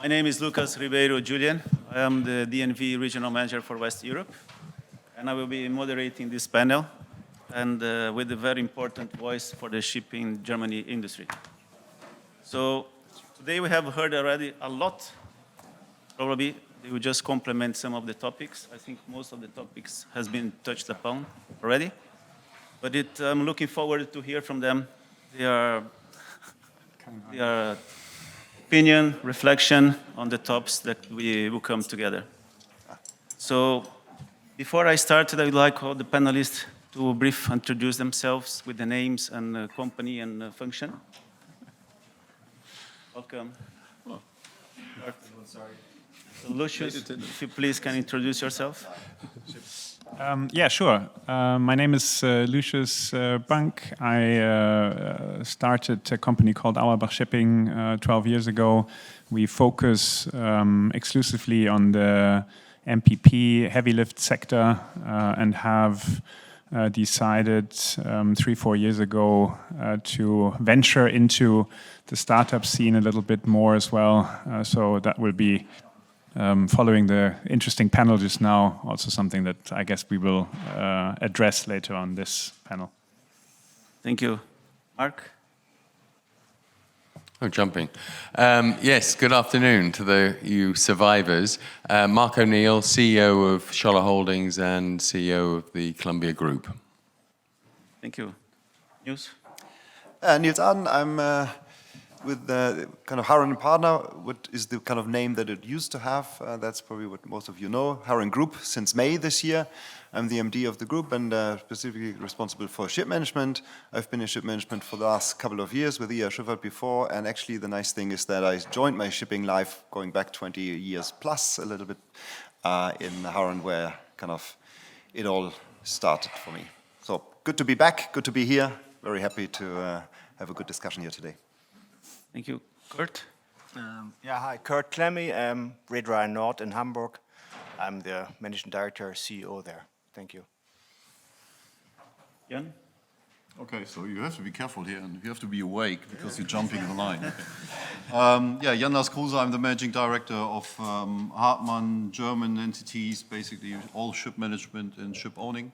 My name is Lucas Ribeiro Julian. I am the DNV Regional Manager for West Europe, and I will be moderating this panel and with a very important voice for the shipping Germany industry. So today we have heard already a lot. Probably they will just complement some of the topics. I think most of the topics has been touched upon already, but I'm looking forward to hear from them. Their opinion, reflection on the topics that we will come together. So before I start, I would like all the panelists to briefly introduce themselves with the names and company and function. Welcome. Oh. So Lucius, if you please can introduce yourself. Yeah, sure. My name is Lucius Bunk. I started a company called Auerbach Shipping 12 years ago. We focus exclusively on the MPP heavy lift sector and have decided 3-4 years ago to venture into the startup scene a little bit more as well. So that will be following the interesting panel just now, also something that I guess we will address later on this panel. Thank you. Mark? Oh, jumping. Yes, good afternoon to you survivors. Mark O'Neill, CEO of Schoeller Holdings and CEO of the Columbia Group. Thank you. Nils? Nils Aden. I'm with the kind of Harren partner, what is the kind of name that it used to have. That's probably what most of you know. Harren Group since May this year. I'm the MD of the group and specifically responsible for ship management. I've been in ship management for the last couple of years with Schifffahrt before, and actually the nice thing is that I joined my shipping life going back 20 years plus a little bit in Harren, where kind of it all started for me. So good to be back, good to be here. Very happy to have a good discussion here today. Thank you. Kurt? Hi, Kurt Klemme, Reederei Nord in Hamburg. I'm the Managing Director, CEO there. Thank you. Jan? Okay, so you have to be careful here and you have to be awake because you're jumping the line. Jan-Lars Kruse, I'm the Managing Director of Hartmann German entities, basically all ship management and ship owning.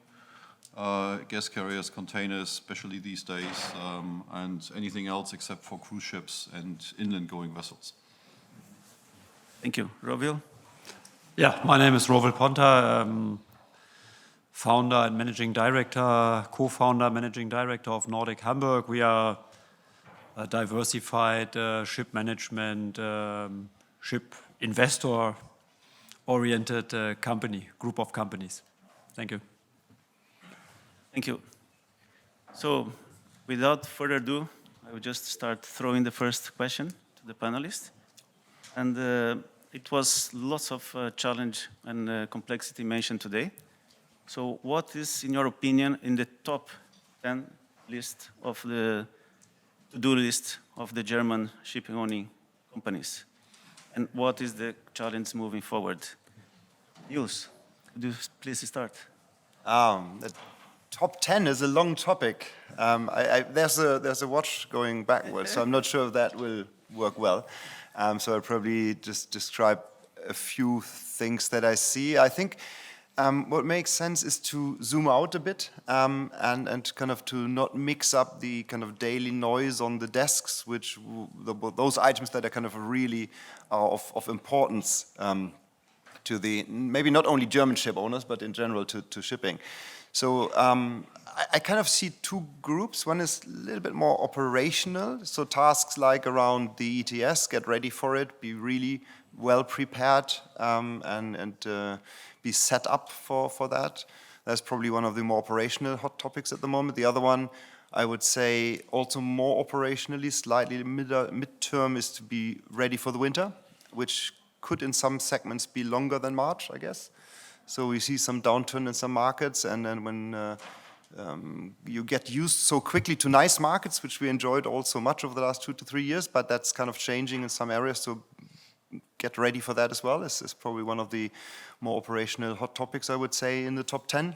Gas carriers, containers, especially these days, and anything else except for cruise ships and inland-going vessels. Thank you. Rowil? Yeah, my name is Rowil Ponta, founder and managing director, co-founder, managing director of Nordic Hamburg. We are a diversified ship management, ship investor-oriented company, group of companies. Thank you. Thank you. So, without further ado, I will just start throwing the first question to the panelists. And it was lots of challenge and complexity mentioned today. So, what is, in your opinion, in the top 10 list of the to-do list of the German shipping owning companies? And what is the challenge moving forward? Nils, could you please start? Top 10 is a long topic. There's a watch going backwards, so I'm not sure if that will work well. So I'll probably just describe a few things that I see. I think what makes sense is to zoom out a bit and kind of to not mix up the kind of daily noise on the desks, which those items that are kind of really of importance to the maybe not only German ship owners, but in general to shipping. So I kind of see two groups. One is a little bit more operational, so tasks like around the ETS, get ready for it, be really well prepared and be set up for that. That's probably one of the more operational hot topics at the moment. The other one, I would say, also more operationally, slightly mid-term, is to be ready for the winter, which could in some segments be longer than March, I guess. So we see some downturn in some markets, and then when you get used so quickly to nice markets, which we enjoyed also much over the last 2 to 3 years, but that's kind of changing in some areas, so get ready for that as well. It's probably one of the more operational hot topics, I would say, in the top 10.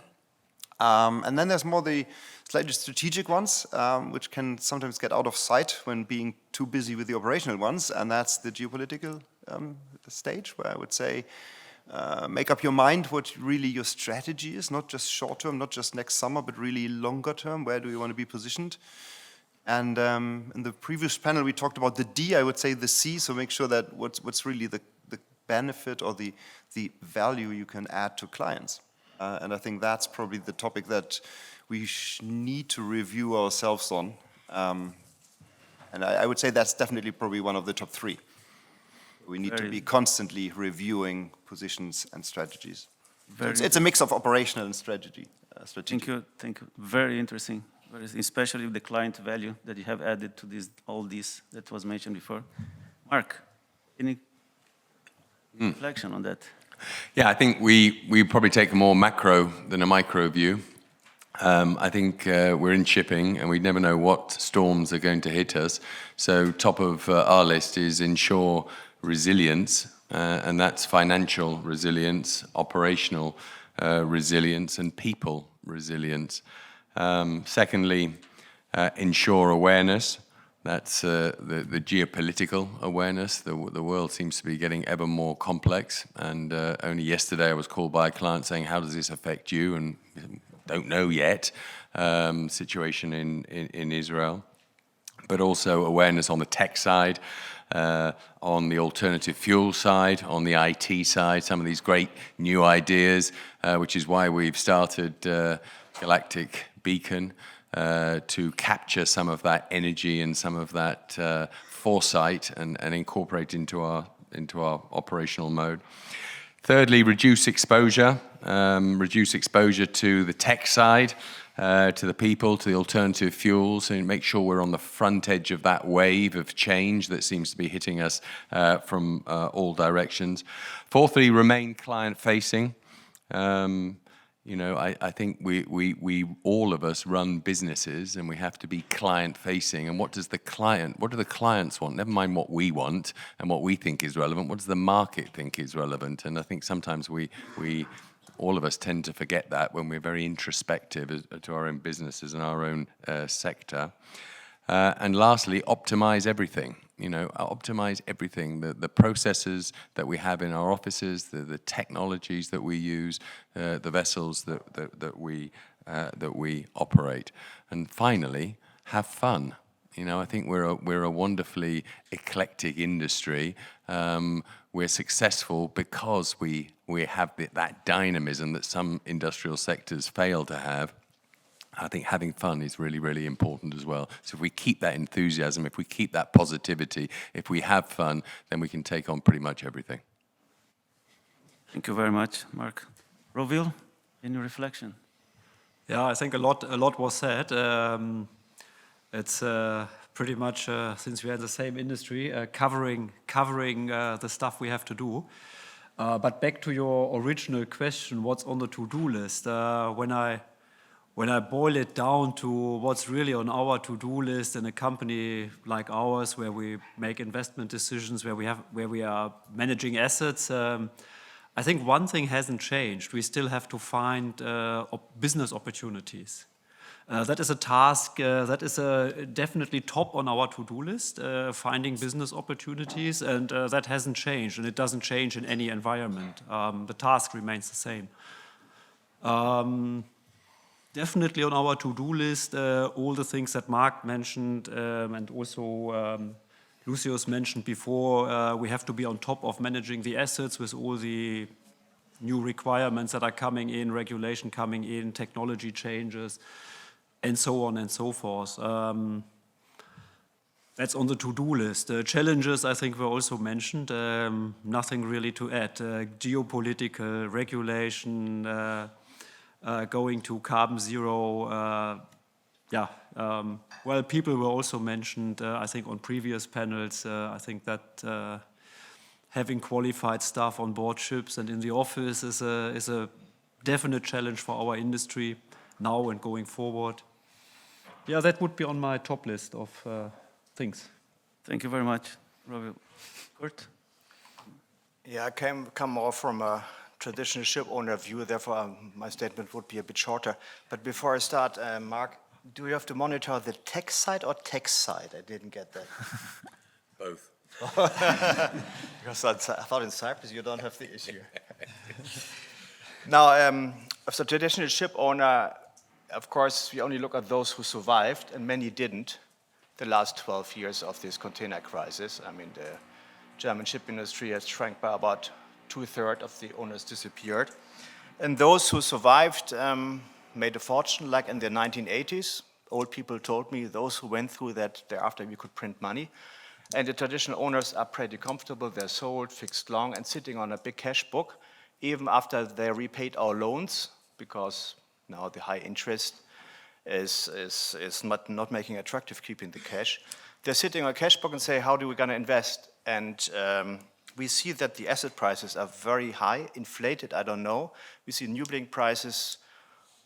And then there's more the slightly strategic ones, which can sometimes get out of sight when being too busy with the operational ones, and that's the geopolitical stage where I would say make up your mind what really your strategy is, not just short term, not just next summer, but really longer term. Where do you want to be positioned? And in the previous panel, we talked about the D, I would say the C, so make sure that what's really the benefit or the value you can add to clients. And I think that's probably the topic that we need to review ourselves on. And I would say that's definitely probably one of the top three. We need to be constantly reviewing positions and strategies. So it's a mix of operational and strategy. Thank you. Very interesting. Especially the client value that you have added to all this that was mentioned before. Mark, any reflection on that? Yeah, I think we probably take a more macro than a micro view. I think we're in shipping and we never know what storms are going to hit us. So top of our list is ensure resilience, and that's financial resilience, operational resilience, and people resilience. Secondly, ensure awareness. That's the geopolitical awareness. The world seems to be getting ever more complex. And only yesterday I was called by a client saying, how does this affect you? And don't know yet. Situation in Israel. But also awareness on the tech side, on the alternative fuel side, on the IT side, some of these great new ideas, which is why we've started Galactic Beacon, to capture some of that energy and some of that foresight and incorporate into our operational mode. Thirdly, reduce exposure to the tech side, to the people, to the alternative fuels, and make sure we're on the front edge of that wave of change that seems to be hitting us from all directions. Fourthly, remain client-facing. I think we all of us run businesses and we have to be client-facing. And what do the clients want? Never mind what we want and what we think is relevant. What does the market think is relevant? And I think sometimes all of us tend to forget that when we're very introspective to our own businesses and our own sector. And lastly, optimize everything. Optimize everything, the processes that we have in our offices, the technologies that we use, the vessels that we operate. And finally, have fun. I think we're a wonderfully eclectic industry. We're successful because we have that dynamism that some industrial sectors fail to have. I think having fun is really, really important as well. So if we keep that enthusiasm, if we keep that positivity, if we have fun, then we can take on pretty much everything. Thank you very much, Mark. Rowil, any reflection? Yeah, I think a lot was said. It's pretty much, since we are in the same industry, covering the stuff we have to do. But back to your original question, what's on the to-do list? When I boil it down to what's really on our to-do list in a company like ours, where we make investment decisions, where we are managing assets, I think one thing hasn't changed. We still have to find business opportunities. That is a task that is definitely top on our to-do list, finding business opportunities, and that hasn't changed, and it doesn't change in any environment. The task remains the same. Definitely on our to-do list, all the things that Mark mentioned and also Lucius mentioned before, we have to be on top of managing the assets with all the new requirements that are coming in, regulation coming in, technology changes, and so on and so forth. That's on the to-do list. Challenges, I think, were also mentioned. Nothing really to add. Geopolitical regulation, going to carbon zero. Well, people were also mentioned, I think, on previous panels. I think that having qualified staff on board ships and in the office is a definite challenge for our industry now and going forward. Yeah, that would be on my top list of things. Thank you very much, Rowil. Kurt? Yeah, I come more from a traditional ship owner view, therefore my statement would be a bit shorter. But before I start, Mark, do you have to monitor the tech side or tax side? I didn't get that. Both. Because I thought in Cyprus you don't have the issue. Now, as a traditional ship owner, of course, we only look at those who survived, and many didn't, the last 12 years of this container crisis. I mean, the German ship industry has shrank by about 2/3 of the owners disappeared. And those who survived made a fortune, like in the 1980s. Old people told me, those who went through that, thereafter we could print money. And the traditional owners are pretty comfortable. They're sold, fixed long, and sitting on a big cash book, even after they repaid our loans, because now the high interest is not making attractive keeping the cash. They're sitting on a cash book and say, how do we going to invest? And we see that the asset prices are very high, inflated, I don't know. We see new building prices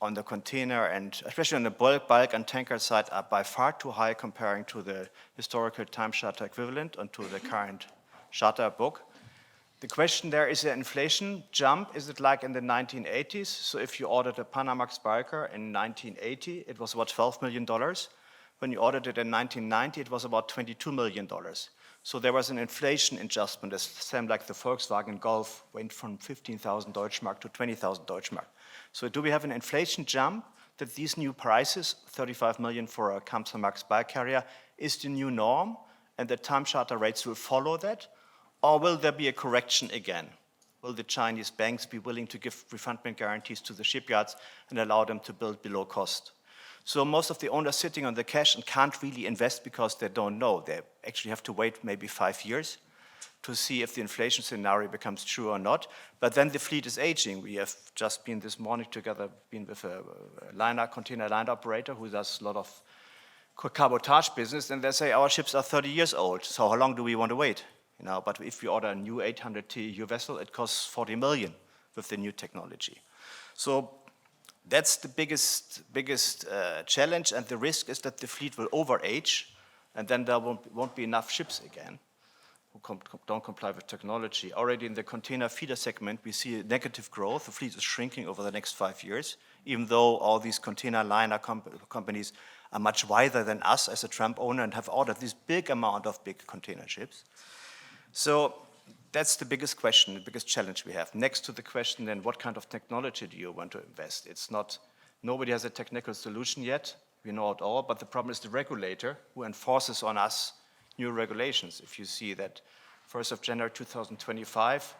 on the container and especially on the bulk and tanker side are by far too high comparing to the historical time charter equivalent and to the current charter book. The question there, is there inflation jump? Is it like in the 1980s? So if you ordered a Panamax bulker in 1980, it was about $12 million. When you ordered it in 1990, it was about $22 million. So there was an inflation adjustment, the same like the Volkswagen Golf went from 15,000 Deutschmark to 20,000 Deutschmark. So do we have an inflation jump that these new prices, 35 million for a Kamsarmax bulk carrier, is the new norm and the time charter rates will follow that? Or will there be a correction again? Will the Chinese banks be willing to give refundment guarantees to the shipyards and allow them to build below cost? So most of the owners sitting on the cash and can't really invest because they don't know. They actually have to wait maybe 5 years to see if the inflation scenario becomes true or not. But then the fleet is aging. We have just been this morning together, been with a container line operator who does a lot of cabotage business, and they say our ships are 30 years old. So how long do we want to wait? You know, but if we order a new 800 TEU vessel, it costs 40 million with the new technology. So that's the biggest challenge, and the risk is that the fleet will overage, and then there won't be enough ships again who don't comply with technology. Already in the container feeder segment, we see negative growth. The fleet is shrinking over the next 5 years, even though all these container liner companies are much wider than us as a Trump owner and have ordered this big amount of big container ships. So that's the biggest question, the biggest challenge we have. Next to the question then, what kind of technology do you want to invest? It's not, nobody has a technical solution yet. We know it all, but the problem is the regulator who enforces on us new regulations. If you see that 1st of January 2025,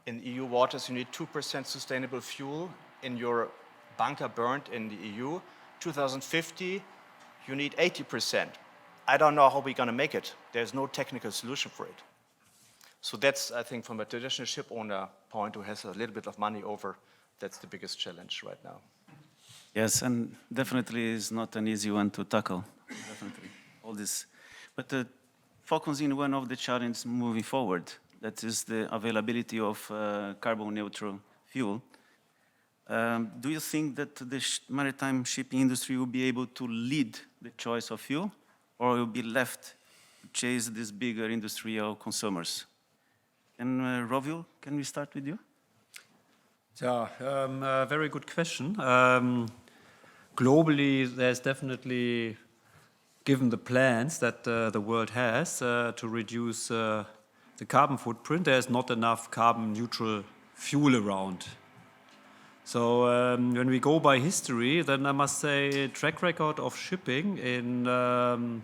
in EU waters you need 2% sustainable fuel in your bunker burnt in the EU. 2050, you need 80%. I don't know how we're going to make it. There's no technical solution for it. So that's, I think, from a traditional ship owner point who has a little bit of money over, that's the biggest challenge right now. Yes, and definitely is not an easy one to tackle, definitely, all this. But focusing on one of the challenges moving forward, that is the availability of carbon neutral fuel. Do you think that the maritime shipping industry will be able to lead the choice of fuel, or will be left to chase this bigger industrial consumers? And Rowil, can we start with you? Yeah, very good question. Globally, there's definitely, given the plans that the world has to reduce the carbon footprint, there's not enough carbon neutral fuel around. So when we go by history, then I must say track record of shipping in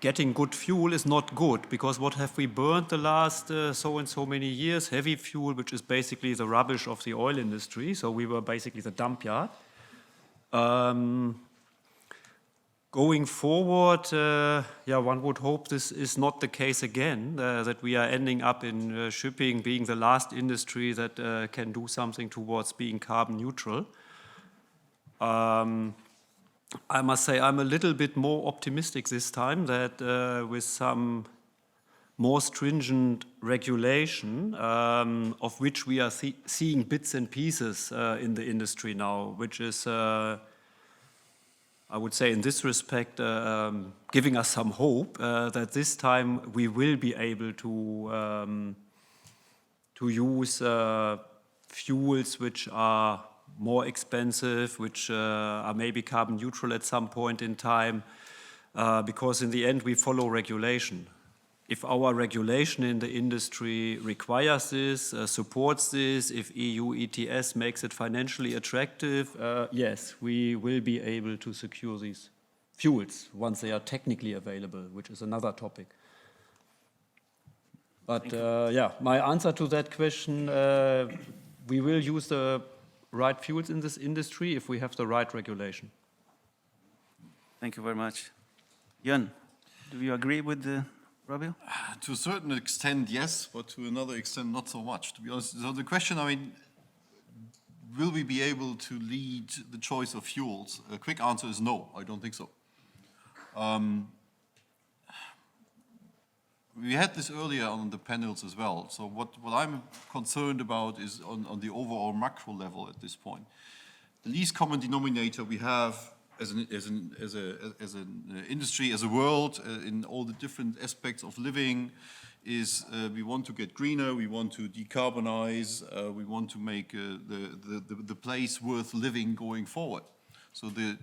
getting good fuel is not good, because what have we burned the last so and so many years? Heavy fuel, which is basically the rubbish of the oil industry. So we were basically the dump yard. Going forward, one would hope this is not the case again, that we are ending up in shipping being the last industry that can do something towards being carbon neutral. I must say I'm a little bit more optimistic this time that with some more stringent regulation, of which we are seeing bits and pieces in the industry now, which is, I would say in this respect, giving us some hope that this time we will be able to use fuels which are more expensive, which are maybe carbon neutral at some point in time, because in the end we follow regulation. if our regulation in the industry requires this, supports this, if EU ETS makes it financially attractive, yes, we will be able to secure these fuels once they are technically available, which is another topic. But yeah, my answer to that question, we will use the right fuels in this industry if we have the right regulation. Thank you very much. Jan, do you agree with Rowil? To a certain extent, yes, but to another extent, not so much, to be honest. So the question, I mean, will we be able to lead the choice of fuels? A quick answer is no, I don't think so. We had this earlier on the panels as well. So what I'm concerned about is on the overall macro level at this point. The least common denominator we have as an industry, as a world, in all the different aspects of living, is we want to get greener, we want to decarbonize, we want to make the place worth living going forward. So the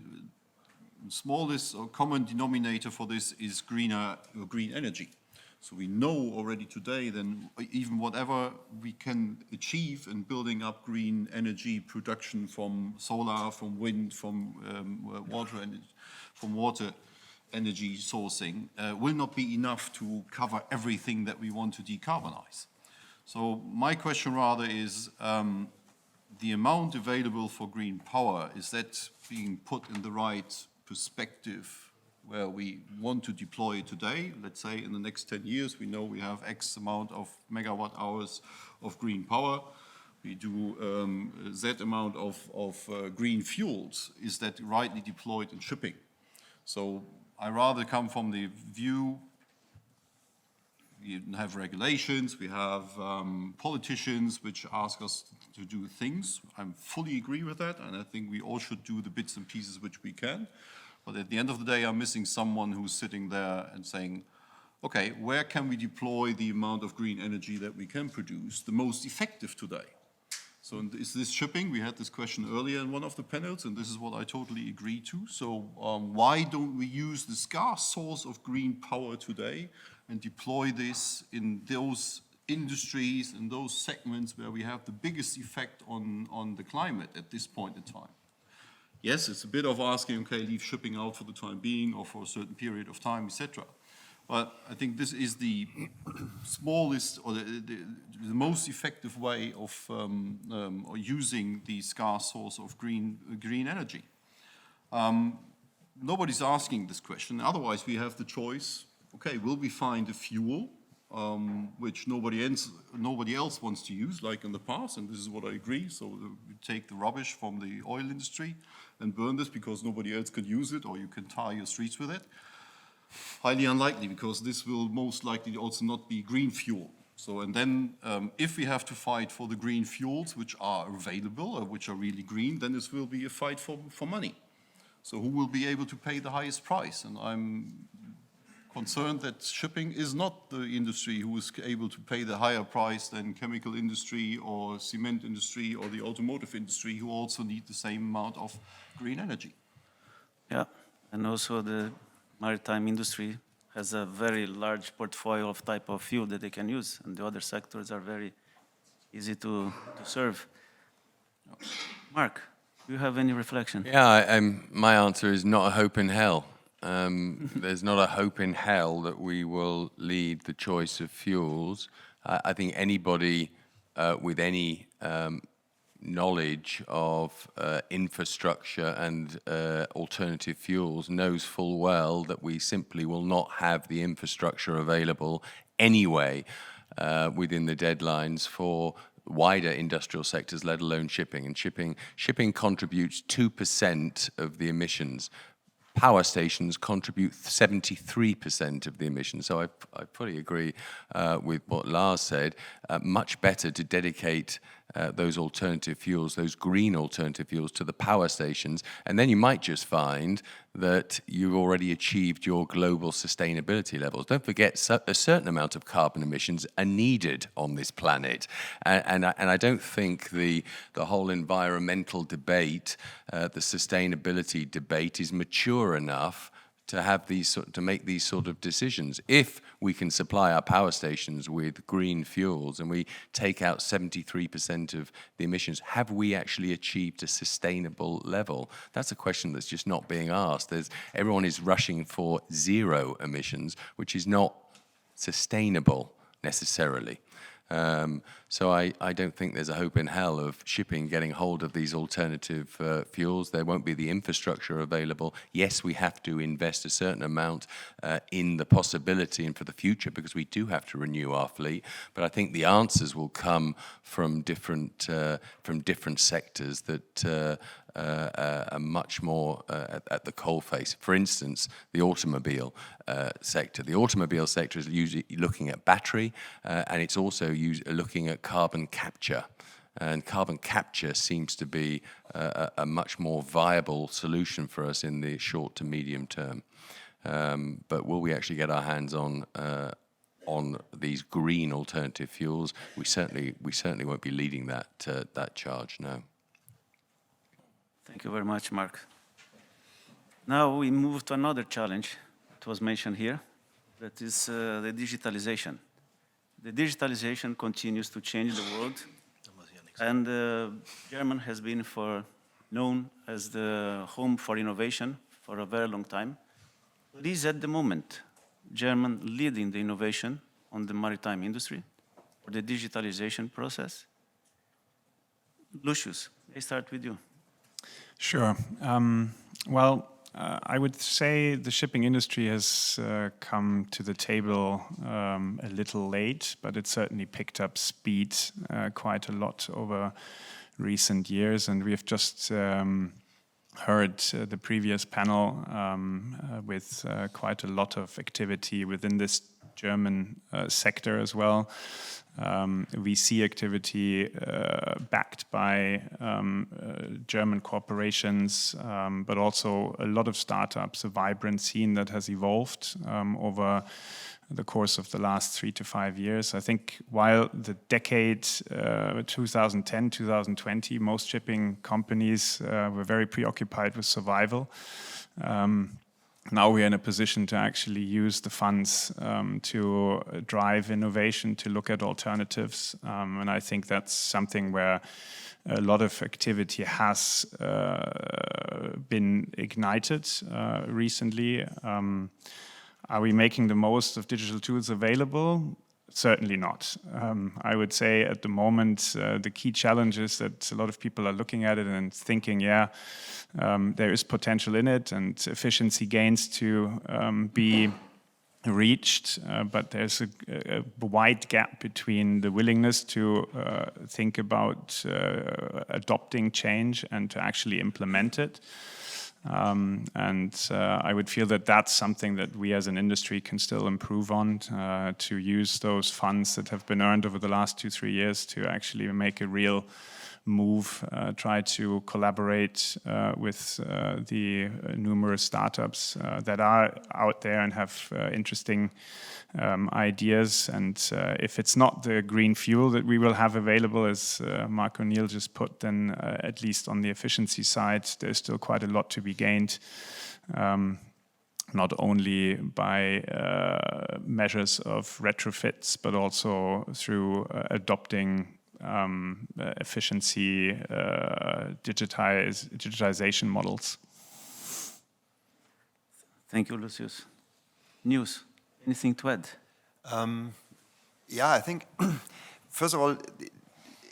smallest or common denominator for this is green energy. So we know already today then even whatever we can achieve in building up green energy production from solar, from wind, from water energy sourcing will not be enough to cover everything that we want to decarbonize. So my question rather is the amount available for green power, is that being put in the right perspective where we want to deploy it today? Let's say in the next 10 years, we know we have X amount of megawatt hours of green power. We do Z amount of green fuels. Is that rightly deployed in shipping? So I rather come from the view, we have regulations, we have politicians which ask us to do things. I fully agree with that, and I think we all should do the bits and pieces which we can. But at the end of the day, I'm missing someone who's sitting there and saying, okay, where can we deploy the amount of green energy that we can produce the most effective today? So is this shipping? We had this question earlier in one of the panels, and this is what I totally agree to. So why don't we use the scarce source of green power today and deploy this in those industries, in those segments where we have the biggest effect on the climate at this point in time? Yes, it's a bit of asking, okay, leave shipping out for the time being or for a certain period of time, etc. But I think this is the smallest or the most effective way of using the scarce source of green energy. Nobody's asking this question. Otherwise, we have the choice, okay, will we find a fuel which nobody else wants to use, like in the past, and this is what I agree. So we take the rubbish from the oil industry and burn this because nobody else could use it, or you can tar your streets with it. Highly unlikely, because this will most likely also not be green fuel. So, and then if we have to fight for the green fuels which are available or which are really green, then this will be a fight for money. So who will be able to pay the highest price? And I'm concerned that shipping is not the industry who is able to pay the higher price than chemical industry or cement industry or the automotive industry, who also need the same amount of green energy. Yeah, and also the maritime industry has a very large portfolio of type of fuel that they can use, and the other sectors are very easy to serve. Mark, do you have any reflection? Yeah, my answer is not a hope in hell. There's not a hope in hell that we will lead the choice of fuels. I think anybody with any knowledge of infrastructure and alternative fuels knows full well that we simply will not have the infrastructure available anyway within the deadlines for wider industrial sectors, let alone shipping. And shipping contributes 2% of the emissions. Power stations contribute 73% of the emissions. So I fully agree with what Lars said. Much better to dedicate those alternative fuels, those green alternative fuels, to the power stations. And then you might just find that you've already achieved your global sustainability levels. Don't forget, a certain amount of carbon emissions are needed on this planet. And I don't think the whole environmental debate, the sustainability debate, is mature enough to have to make these sort of decisions. If we can supply our power stations with green fuels and we take out 73% of the emissions, have we actually achieved a sustainable level? That's a question that's just not being asked. Everyone is rushing for zero emissions, which is not sustainable necessarily. So I don't think there's a hope in hell of shipping getting hold of these alternative fuels. There won't be the infrastructure available. Yes, we have to invest a certain amount in the possibility and for the future, because we do have to renew our fleet. But I think the answers will come from different sectors that are much more at the coalface. For instance, the automobile sector. The automobile sector is usually looking at battery, and it's also looking at carbon capture. And carbon capture seems to be a much more viable solution for us in the short to medium term. But will we actually get our hands on these green alternative fuels? We certainly won't be leading that charge, no. Thank you very much, Mark. Now we move to another challenge that was mentioned here, that is the digitalization. The digitalization continues to change the world, and Germany has been known as the home for innovation for a very long time. It is at the moment Germany leading the innovation on the maritime industry or the digitalization process. Lucius, I start with you. Sure. I would say the shipping industry has come to the table a little late, but it certainly picked up speed quite a lot over recent years. And we have just heard the previous panel with quite a lot of activity within this German sector as well. We see activity backed by German corporations, but also a lot of startups, a vibrant scene that has evolved over the course of the last 3 to 5 years. I think while the decade 2010, 2020, most shipping companies were very preoccupied with survival. Now we are in a position to actually use the funds to drive innovation, to look at alternatives. And I think that's something where a lot of activity has been ignited recently. Are we making the most of digital tools available? Certainly not. I would say at the moment, the key challenge is that a lot of people are looking at it and thinking, there is potential in it and efficiency gains to be reached, but there's a wide gap between the willingness to think about adopting change and to actually implement it. I would feel that that's something that we as an industry can still improve on, to use those funds that have been earned over the last 2-3 years to actually make a real move, try to collaborate with the numerous startups that are out there and have interesting ideas. And if it's not the green fuel that we will have available, as Mark O'Neill just put, then at least on the efficiency side, there's still quite a lot to be gained. Not only by measures of retrofits, but also through adopting efficiency, digitization models. Thank you, Lucius. Nils, anything to add? I think, first of all,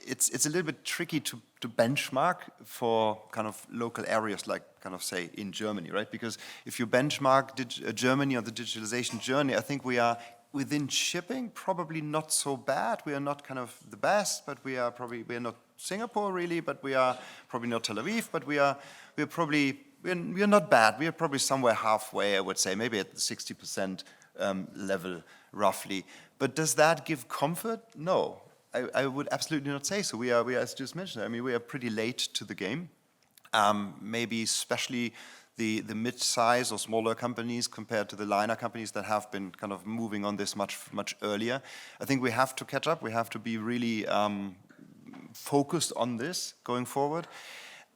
it's a little bit tricky to benchmark for kind of local areas like kind of say in Germany, right? Because if you benchmark Germany on the digitalization journey, I think we are within shipping probably not so bad. We are not kind of the best, but we are not Singapore really, but we are probably not Tel Aviv, but we are not bad. We are probably somewhere halfway, I would say, maybe at the 60% level roughly. But does that give comfort? No, I would absolutely not say so. We are, as just mentioned, I mean, we are pretty late to the game. Maybe especially the mid-size or smaller companies compared to the liner companies that have been kind of moving on this much earlier. I think we have to catch up. We have to be really focused on this going forward.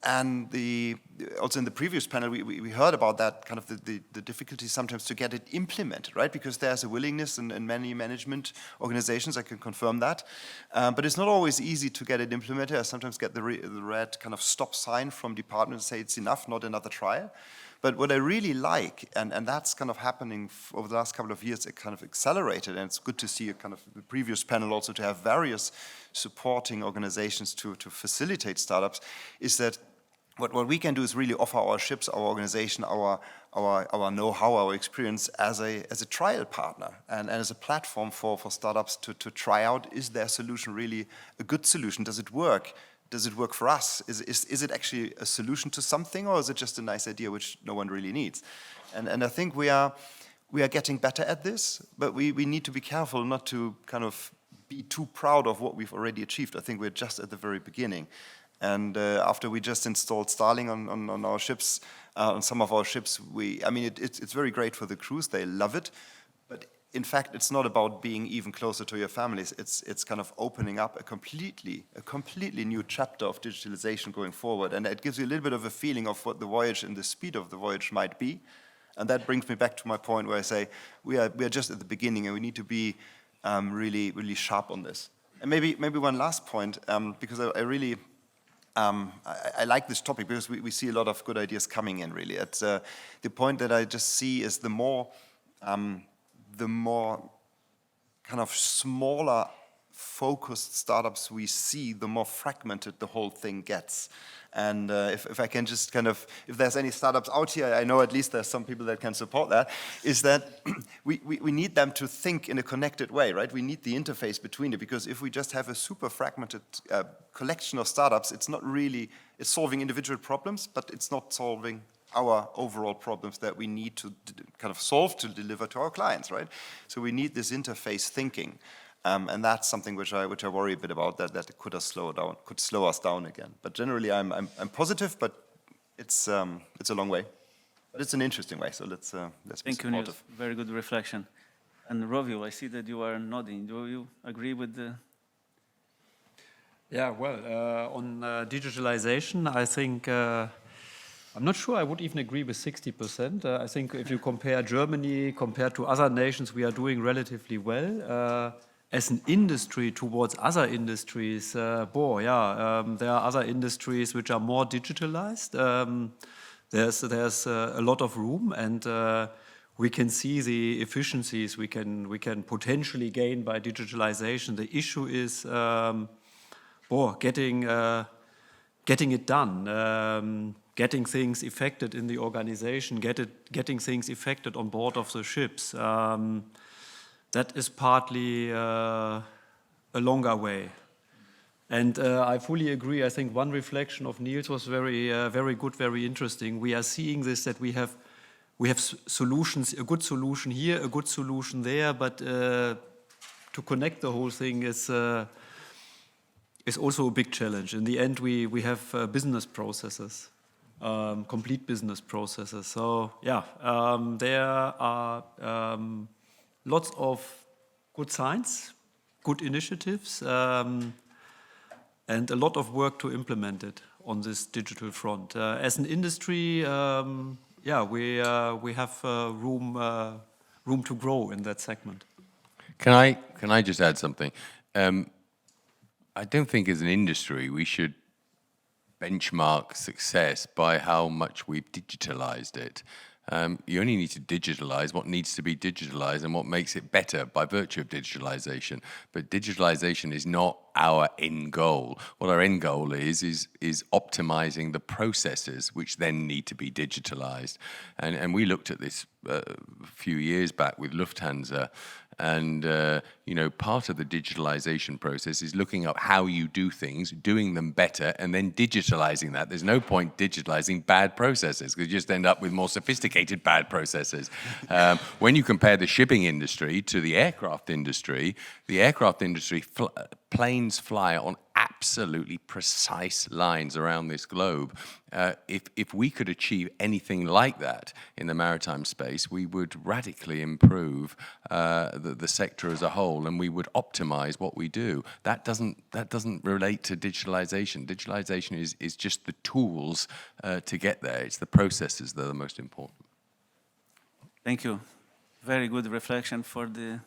And the also in the previous panel, we heard about that kind of the difficulty sometimes to get it implemented, right? Because there's a willingness in many management organizations, I can confirm that. But it's not always easy to get it implemented. I sometimes get the red kind of stop sign from departments say it's enough, not another trial. But what I really like, and that's kind of happening over the last couple of years, it kind of accelerated, and it's good to see kind of the previous panel also to have various supporting organizations to facilitate startups, is that what we can do is really offer our ships, our organization, our know-how, our experience as a trial partner and as a platform for startups to try out, is their solution really a good solution? Does it work? Does it work for us? Is it actually a solution to something, or is it just a nice idea which no one really needs? And I think we are getting better at this, but we need to be careful not to kind of be too proud of what we've already achieved. I think we're just at the very beginning. And after we just installed Starlink on our ships, on some of our ships, it's very great for the crews. They love it. But in fact, it's not about being even closer to your families. It's kind of opening up a completely new chapter of digitalization going forward. And it gives you a little bit of a feeling of what the voyage and the speed of the voyage might be. And that brings me back to my point where I say we are just at the beginning, and we need to be really sharp on this. And maybe one last point, because I really I like this topic because we see a lot of good ideas coming in, really. It's, the point that I just see is the more kind of smaller focused startups we see, the more fragmented the whole thing gets. And if I can just kind of, if there's any startups out here, I know at least there's some people that can support that, is that we need them to think in a connected way, right? We need the interface between it, because if we just have a super fragmented collection of startups, it's not really, it's solving individual problems, but it's not solving our overall problems that we need to kind of solve to deliver to our clients, right? So we need this interface thinking. And that's something which I worry a bit about, that it could slow us down again. But generally, I'm positive, but it's a long way. But it's an interesting way. So let's be supportive. Thank you, Nils. Very good reflection. And Rowil, I see that you are nodding. Do you agree with the? Yeah, well, on digitalization, I think I'm not sure I would even agree with 60%. I think if you compare Germany compared to other nations, we are doing relatively well. As an industry towards other industries, there are other industries which are more digitalized. There's a lot of room, and we can see the efficiencies we can potentially gain by digitalization. The issue is getting it done, getting things effected in the organization, getting things effected on board of the ships. That is partly a longer way. And I fully agree. I think one reflection of Nils was very good, very interesting. We are seeing this, that we have solutions, a good solution here, a good solution there, but to connect the whole thing is also a big challenge. In the end, we have business processes, complete business processes. So yeah, there are lots of good signs, good initiatives, and a lot of work to implement it on this digital front. As an industry, we have room to grow in that segment. Can I just add something? I don't think as an industry we should benchmark success by how much we've digitalized it. You only need to digitalize what needs to be digitalized and what makes it better by virtue of digitalization. But digitalization is not our end goal. What our end goal is optimizing the processes which then need to be digitalized. And we looked at this a few years back with Lufthansa. And, part of the digitalization process is looking up how you do things, doing them better, and then digitalizing that. There's no point digitalizing bad processes, because you just end up with more sophisticated bad processes. When you compare the shipping industry to the aircraft industry, planes fly on absolutely precise lines around this globe. If we could achieve anything like that in the maritime space, we would radically improve the sector as a whole, and we would optimize what we do. That doesn't relate to digitalization. Digitalization is just the tools to get there. It's the processes that are the most important. Thank you. Very good reflection for the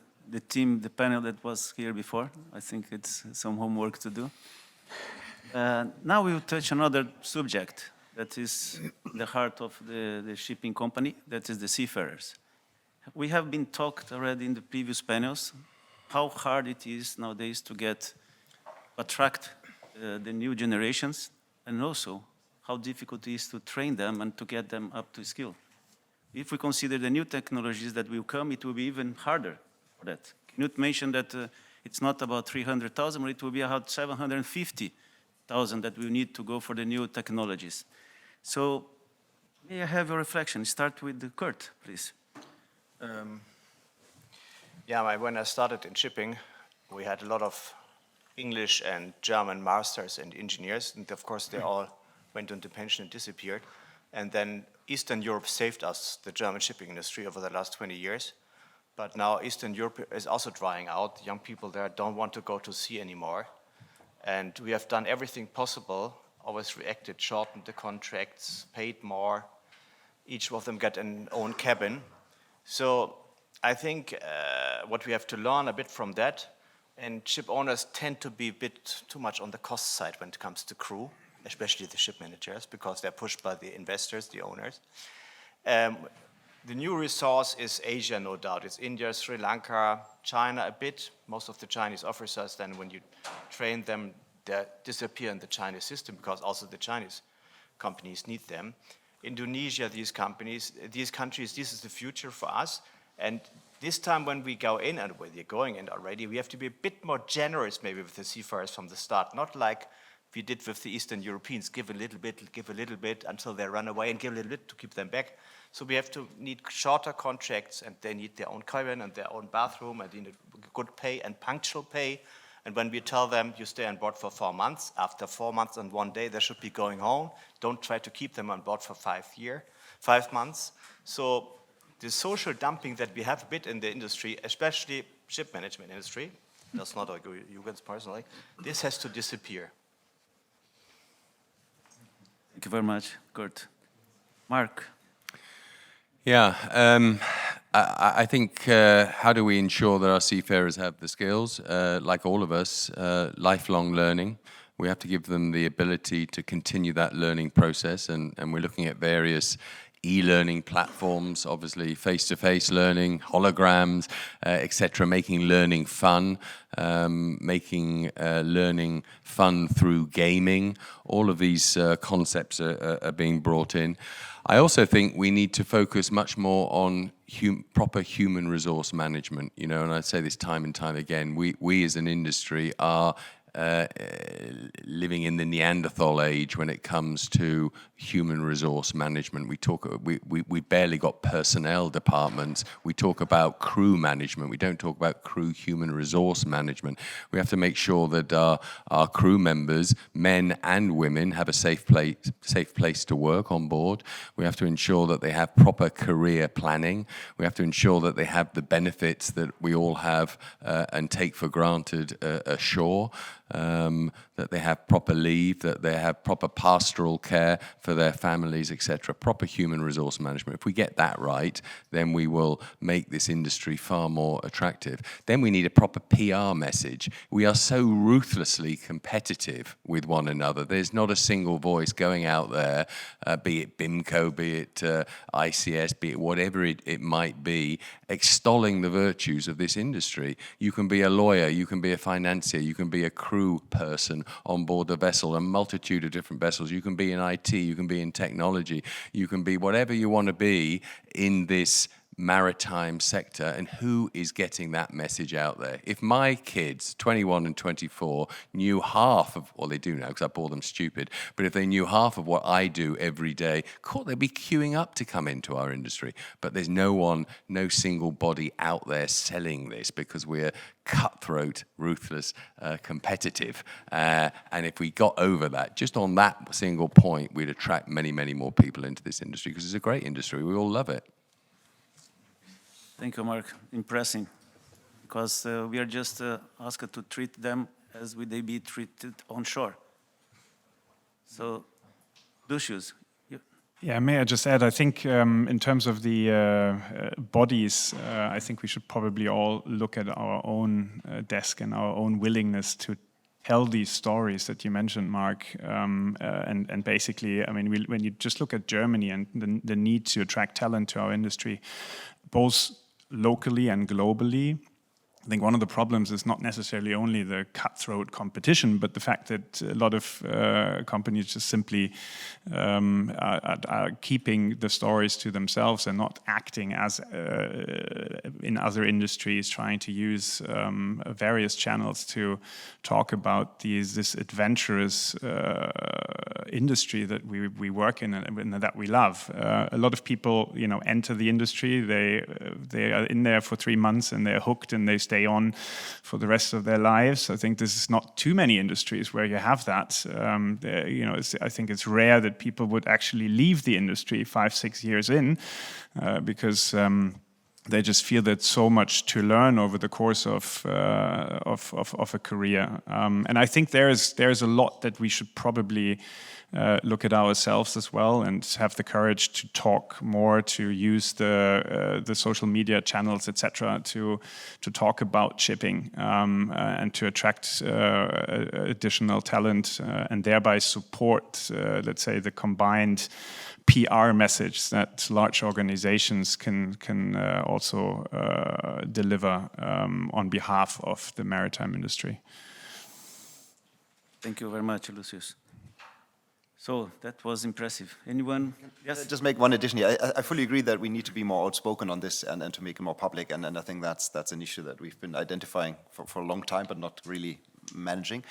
team, the panel that was here before. I think it's some homework to do. Now we will touch another subject that is the heart of the shipping company, that is the seafarers. We have been talked already in the previous panels how hard it is nowadays to attract the new generations, and also how difficult it is to train them and to get them up to skill. If we consider the new technologies that will come, it will be even harder for that. Knut mentioned that it's not about 300,000, but it will be about 750,000 that we need to go for the new technologies. So may I have your reflection? Start with Kurt, please. When I started in shipping, we had a lot of English and German masters and engineers, and of course they all went into pension and disappeared. And then Eastern Europe saved us, the German shipping industry, over the last 20 years. But now Eastern Europe is also drying out. Young people there don't want to go to sea anymore. And we have done everything possible, always reacted, shortened the contracts, paid more. Each of them get an own cabin. So I think what we have to learn a bit from that, and ship owners tend to be a bit too much on the cost side when it comes to crew, especially the ship managers, because they're pushed by the investors, the owners. The new resource is Asia, no doubt. It's India, Sri Lanka, China a bit. Most of the Chinese officers, then when you train them, they disappear in the Chinese system because also the Chinese companies need them. Indonesia, these countries, this is the future for us. And this time when we go in, and where they're going in already, we have to be a bit more generous maybe with the seafarers from the start, not like we did with the Eastern Europeans, give a little bit until they run away and give a little bit to keep them back. So we have to need shorter contracts, and they need their own cabin and their own bathroom, and they need good pay and punctual pay. And when we tell them you stay on board for 4 months, after 4 months and 1 day, they should be going home. Don't try to keep them on board for 5 months. So the social dumping that we have a bit in the industry, especially ship management industry, does not agree with you guys personally, this has to disappear. Thank you very much, Kurt. Mark. Yeah, I think how do we ensure that our seafarers have the skills? Like all of us, lifelong learning. We have to give them the ability to continue that learning process, and we're looking at various e-learning platforms, obviously face-to-face learning, holograms, etc., making learning fun, making learning fun through gaming. All of these concepts are being brought in. I also think we need to focus much more on proper human resource management, you know, and I say this time and time again, we as an industry are living in the Neanderthal age when it comes to human resource management. We barely got personnel departments. We talk about crew management. We don't talk about crew human resource management. We have to make sure that our crew members, men and women, have a safe place to work on board. We have to ensure that they have proper career planning. We have to ensure that they have the benefits that we all have and take for granted ashore. That they have proper leave, that they have proper pastoral care for their families, etc. Proper human resource management. If we get that right, then we will make this industry far more attractive. Then we need a proper PR message. We are so ruthlessly competitive with one another. There's not a single voice going out there, be it BIMCO, be it ICS, be it whatever it might be, extolling the virtues of this industry. You can be a lawyer, you can be a financier, you can be a crew person on board the vessel, a multitude of different vessels. You can be in IT, you can be in technology, you can be whatever you want to be in this maritime sector, and who is getting that message out there? If my kids, 21 and 24, knew half of, well, they do now because I bore them stupid, but if they knew half of what I do every day, cool, they'd be queuing up to come into our industry. But there's no single body out there selling this because we're cutthroat, ruthless, competitive. And if we got over that, just on that single point, we'd attract many, many more people into this industry because it's a great industry. We all love it. Thank you, Mark. Impressive. Because we are just asked to treat them as would they be treated on shore. So, Lucius. Yeah, may I just add, I think in terms of the bodies, I think we should probably all look at our own desk and our own willingness to tell these stories that you mentioned, Mark. And basically, I mean, when you just look at Germany and the need to attract talent to our industry, both locally and globally, I think one of the problems is not necessarily only the cutthroat competition, but the fact that a lot of companies just simply are keeping the stories to themselves and not acting as in other industries, trying to use various channels to talk about this adventurous industry that we work in and that we love. A lot of people, enter the industry. They are in there for 3 months and they're hooked and they stay on for the rest of their lives. I think this is not too many industries where you have that. I think it's rare that people would actually leave the industry 5-6 years in because they just feel that so much to learn over the course of a career. And I think there's a lot that we should probably look at ourselves as well and have the courage to talk more, to use the social media channels, etc., to talk about shipping and to attract additional talent and thereby support, let's say, the combined PR message that large organizations can also deliver on behalf of the maritime industry. Thank you very much, Lucius. So that was impressive. Anyone? Yes. Just make one addition here. I fully agree that we need to be more outspoken on this and to make it more public. And I think that's an issue that we've been identifying for a long time, but not really managing.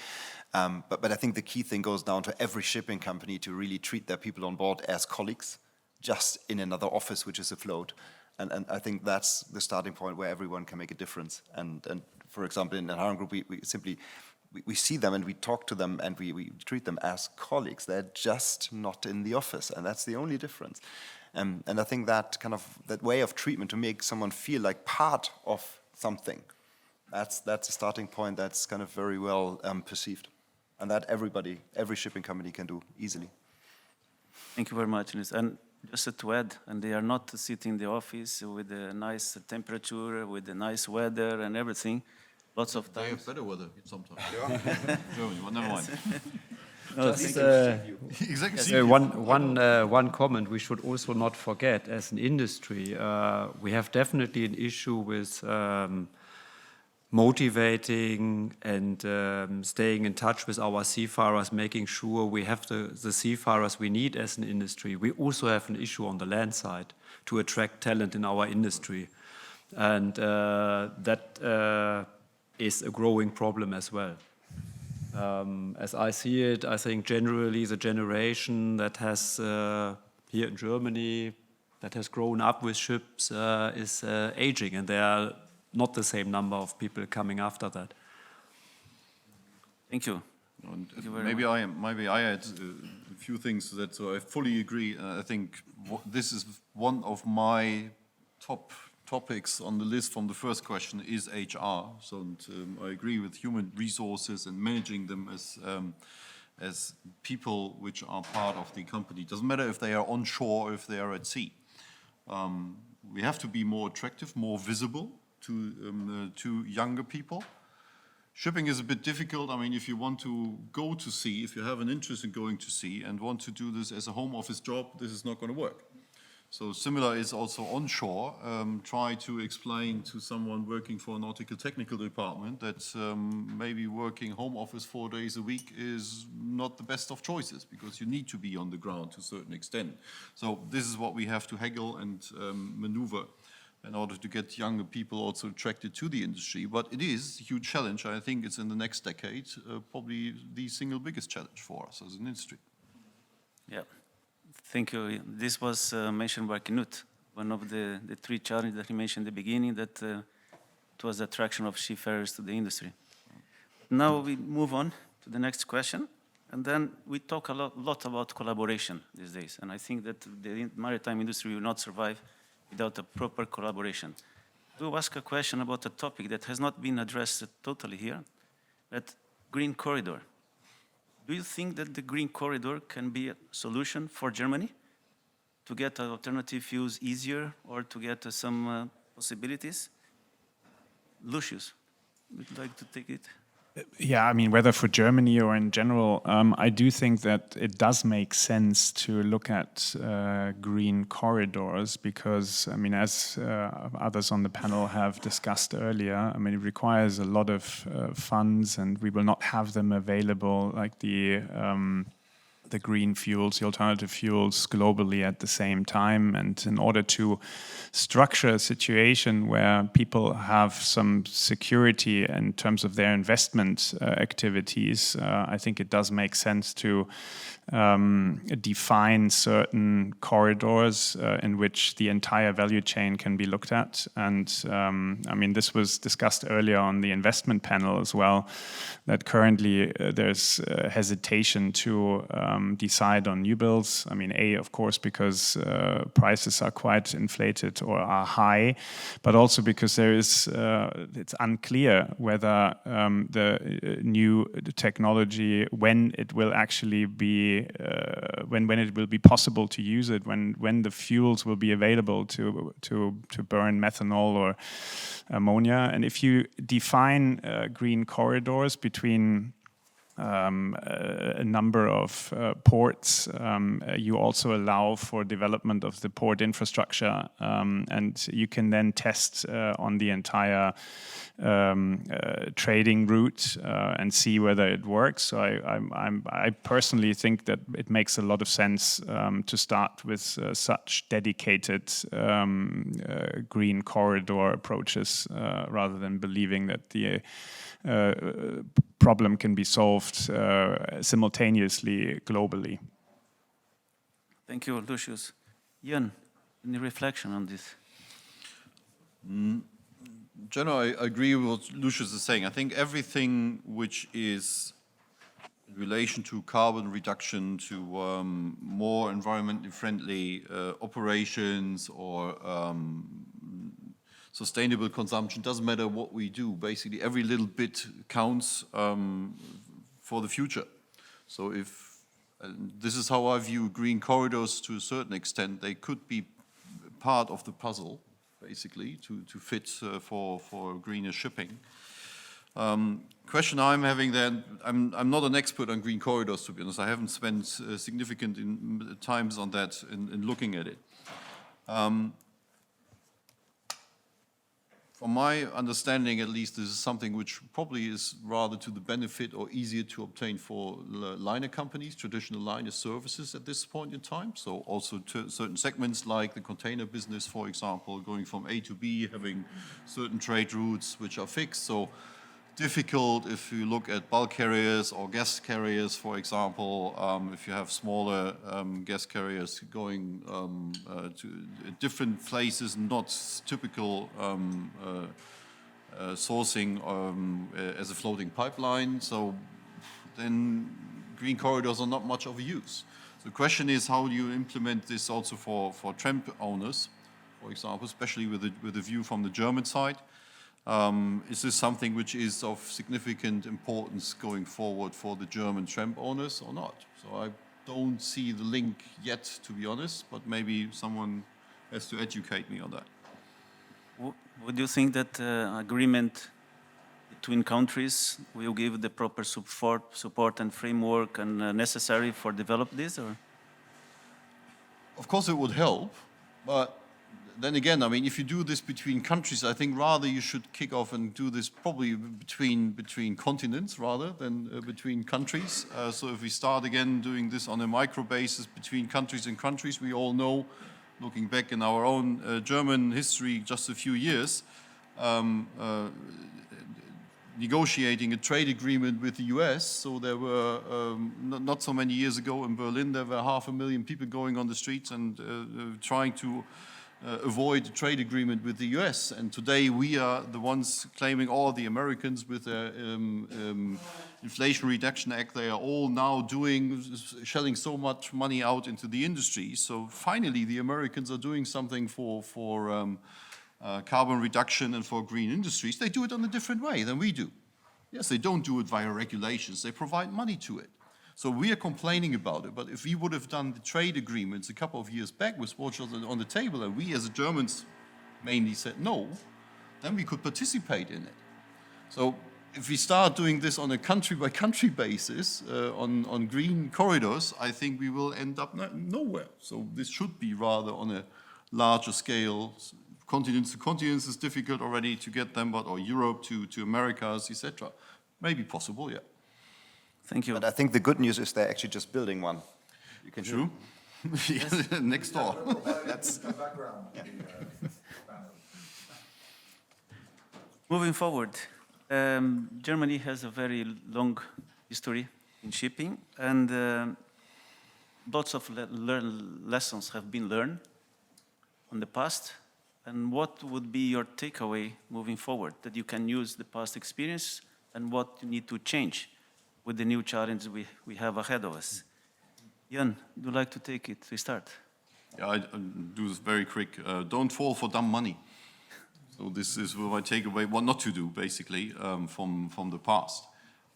But I think the key thing goes down to every shipping company to really treat their people on board as colleagues, just in another office which is afloat. And I think that's the starting point where everyone can make a difference. And for example, in the Harren Group, we simply see them and we talk to them and we treat them as colleagues. They're just not in the office, and that's the only difference. And I think that that way of treatment to make someone feel like part of something, that's a starting point that's kind of very well perceived, and that every shipping company can do easily. Thank you very much, Nils. And just to add, and they are not sitting in the office with a nice temperature, with the nice weather and everything. Lots of times. They have better weather sometimes. Germany, well, never mind. Exactly. One comment we should also not forget as an industry, we have definitely an issue with motivating and staying in touch with our seafarers, making sure we have the seafarers we need as an industry. We also have an issue on the land side to attract talent in our industry. And that is a growing problem as well. As I see it, I think generally the generation that has, here in Germany, that has grown up with ships is aging, and there are not the same number of people coming after that. Thank you. Maybe I add a few things to that. So I fully agree. I think this is one of my top topics on the list from the first question is HR. So I agree with human resources and managing them as people which are part of the company. Doesn't matter if they are onshore or if they are at sea. We have to be more attractive, more visible to younger people. Shipping is a bit difficult. I mean, if you want to go to sea, if you have an interest in going to sea and want to do this as a home office job, this is not going to work. So similar is also onshore. Try to explain to someone working for a nautical technical department that maybe working home office 4 days a week is not the best of choices because you need to be on the ground to a certain extent. So this is what we have to haggle and maneuver. in order to get younger people also attracted to the industry. But it is a huge challenge. I think it's in the next decade probably the single biggest challenge for us as an industry. Yeah, thank you. This was mentioned by Knut, one of the three challenges that he mentioned in the beginning, that it was the attraction of seafarers to the industry. Now we move on to the next question, and then we talk a lot about collaboration these days, and I think that the maritime industry will not survive without a proper collaboration. To ask a question about a topic that has not been addressed totally here, that green corridor. Do you think that the green corridor can be a solution for Germany to get alternative fuels easier or to get some possibilities? Lucius, would you like to take it? Yeah, I mean, whether for Germany or in general, I do think that it does make sense to look at green corridors because, I mean, as others on the panel have discussed earlier, I mean, it requires a lot of funds and we will not have them available like the green fuels, the alternative fuels globally at the same time. And in order to structure a situation where people have some security in terms of their investment activities, I think it does make sense to define certain corridors in which the entire value chain can be looked at. And I mean, this was discussed earlier on the investment panel as well, that currently there's hesitation to decide on new builds. I mean, of course, because prices are quite inflated or are high, but also because there is, it's unclear whether the new technology, when it will actually be, when it will be possible to use it, when the fuels will be available to burn methanol or ammonia. And if you define green corridors between a number of ports, you also allow for development of the port infrastructure, and you can then test on the entire trading route and see whether it works. So I personally think that it makes a lot of sense to start with such dedicated green corridor approaches rather than believing that the problem can be solved simultaneously globally. Thank you, Lucius. Jan, any reflection on this? Generally, I agree with what Lucius is saying. I think everything which is in relation to carbon reduction, to more environmentally friendly operations or sustainable consumption, doesn't matter what we do. Basically, every little bit counts for the future. So this is how I view green corridors to a certain extent. They could be part of the puzzle, basically, to fit for greener shipping. Question I'm having then, I'm not an expert on green corridors, to be honest. I haven't spent significant times on that in looking at it. From my understanding, at least, this is something which probably is rather to the benefit or easier to obtain for liner companies, traditional liner services at this point in time. So also to certain segments like the container business, for example, going from A to B, having certain trade routes which are fixed. So difficult if you look at bulk carriers or gas carriers, for example, if you have smaller gas carriers going to different places, not typical sourcing as a floating pipeline. So then green corridors are not much of a use. So the question is, how do you implement this also for tramp owners, for example, especially with a view from the German side? Is this something which is of significant importance going forward for the German tramp owners or not? So I don't see the link yet, to be honest, but maybe someone has to educate me on that. Would you think that agreement between countries will give the proper support and framework and necessary for develop this? Or? Of course it would help, but then again, I mean, if you do this between countries, I think rather you should kick off and do this probably between continents rather than between countries. So if we start again doing this on a micro basis between countries and countries, we all know looking back in our own German history just a few years, negotiating a trade agreement with the US. So there were, not so many years ago in Berlin, there were 500,000 people going on the streets and trying to avoid a trade agreement with the US. And today we are the ones claiming, all the Americans with their Inflation Reduction Act, they are all now shelling so much money out into the industry. So finally the Americans are doing something for carbon reduction and for green industries. They do it in a different way than we do. Yes, they don't do it via regulations, they provide money to it. So we are complaining about it, but if we would have done the trade agreements a couple of years back with what was on the table, and we as the Germans mainly said no, then we could participate in it. So if we start doing this on a country-by-country basis, on green corridors, I think we will end up nowhere. So this should be rather on a larger scale. Continents to continents is difficult already to get them, but or Europe to Americas, etc. Maybe possible, yeah. Thank you. But I think the good news is they're actually just building one. You can True. Next door. That's the background. Moving forward, Germany has a very long history in shipping, and lots of lessons have been learned on the past. And what would be your takeaway moving forward, that you can use the past experience and what you need to change with the new challenge we have ahead of us? Jan, would you like to take it? We start. Yeah, I do this very quick. Don't fall for dumb money. So this is what I take away, what not to do, basically, from the past.